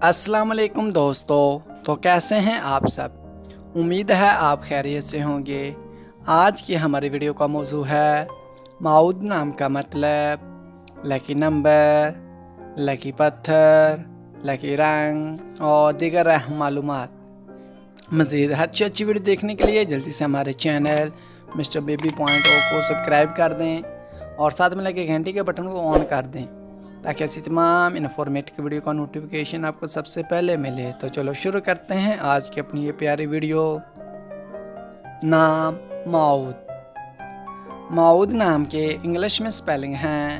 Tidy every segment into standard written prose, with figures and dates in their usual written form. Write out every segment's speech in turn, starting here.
अस्सलाम वालेकुम दोस्तों। तो कैसे हैं आप सब। उम्मीद है आप खैरियत से होंगे। आज की हमारी वीडियो का मौजू है माउद नाम का मतलब, लकी नंबर, लकी पत्थर, लकी रंग और दीगर अहम मालूमात। मज़ीद अच्छी अच्छी वीडियो देखने के लिए जल्दी से हमारे चैनल मिस्टर बेबी पॉइंट को सब्सक्राइब कर दें और साथ में लगे घंटी के बटन को ऑन कर दें ताकि ऐसी तमाम इन्फॉर्मेटिव वीडियो का नोटिफिकेशन आपको सबसे पहले मिले। तो चलो शुरू करते हैं आज की अपनी ये प्यारी वीडियो। नाम माउद। माउद नाम के इंग्लिश में स्पेलिंग हैं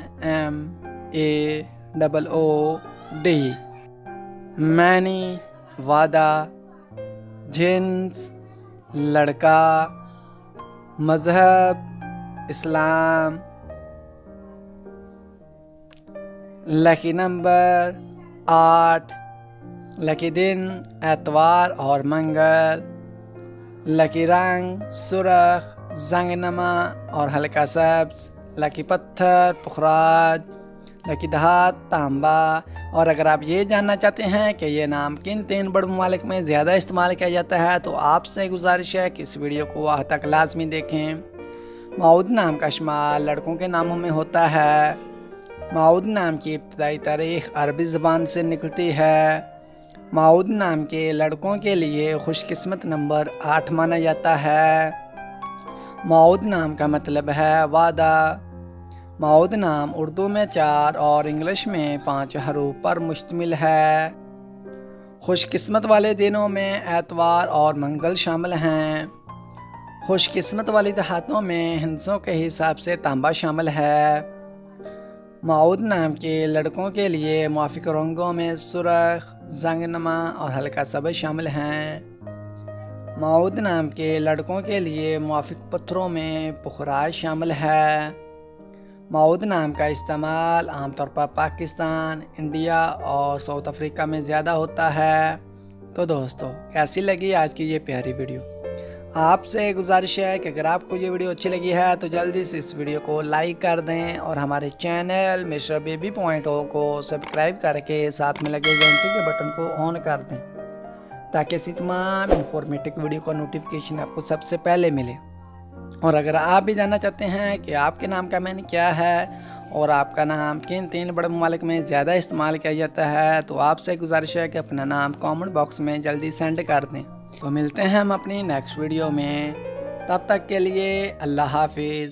MAOOD। मैनी वादा, जिन्स लड़का, मज़हब इस्लाम, लकी नंबर 8, लकी दिन एतवार और मंगल, लकी रंग सुरख, जंगनमा और हल्का सब्ज, लकी पत्थर पुखराज, लकी धात तांबा। और अगर आप ये जानना चाहते हैं कि ये नाम किन 3 बड़े ममालिक में ज़्यादा इस्तेमाल किया जाता है तो आपसे गुजारिश है कि इस वीडियो को वहाँ तक लाजमी देखें। माउद नाम का इस्तेमाल लड़कों के नामों में होता है। माउद नाम की इब्तदाई तारीख़ अरबी ज़बान से निकलती है। माउद नाम के लड़कों के लिए खुशकिस्मत नंबर 8 माना जाता है। माउद नाम का मतलब है वादा। माउद नाम उर्दू में 4 और इंग्लिश में 5 हरूफ पर मुश्तमिल है। खुशकिस्मत वाले दिनों में एतवार और मंगल शामिल हैं। खुशकिस्मत वाली दहातों में हिंसों के हिसाब से तांबा शामिल है। माउद नाम के लड़कों के लिए मुआफ़िक रंगों में सुरख, जंगनमा और हल्का सब्ज़ शामिल हैं। माउद नाम के लड़कों के लिए मुआफ़िक पत्थरों में पुखराज शामिल है। माउद नाम का इस्तेमाल आमतौर पर पाकिस्तान, इंडिया और साउथ अफ्रीका में ज़्यादा होता है। तो दोस्तों कैसी लगी आज की ये प्यारी वीडियो। आपसे गुजारिश है कि अगर आपको ये वीडियो अच्छी लगी है तो जल्दी से इस वीडियो को लाइक कर दें और हमारे चैनल मिस्टर बेबी पॉइंट को सब्सक्राइब करके साथ में लगे घंटी के बटन को ऑन कर दें ताकि ऐसी तमाम इन्फॉर्मेटिव वीडियो का नोटिफिकेशन आपको सबसे पहले मिले। और अगर आप भी जानना चाहते हैं कि आपके नाम का मैंने क्या है और आपका नाम किन 3 बड़े ममालिक में ज़्यादा इस्तेमाल किया जाता है तो आपसे गुजारिश है कि अपना नाम कमेंट बॉक्स में जल्दी सेंड कर दें। तो मिलते हैं हम अपनी नेक्स्ट वीडियो में, तब तक के लिए अल्लाह हाफिज़।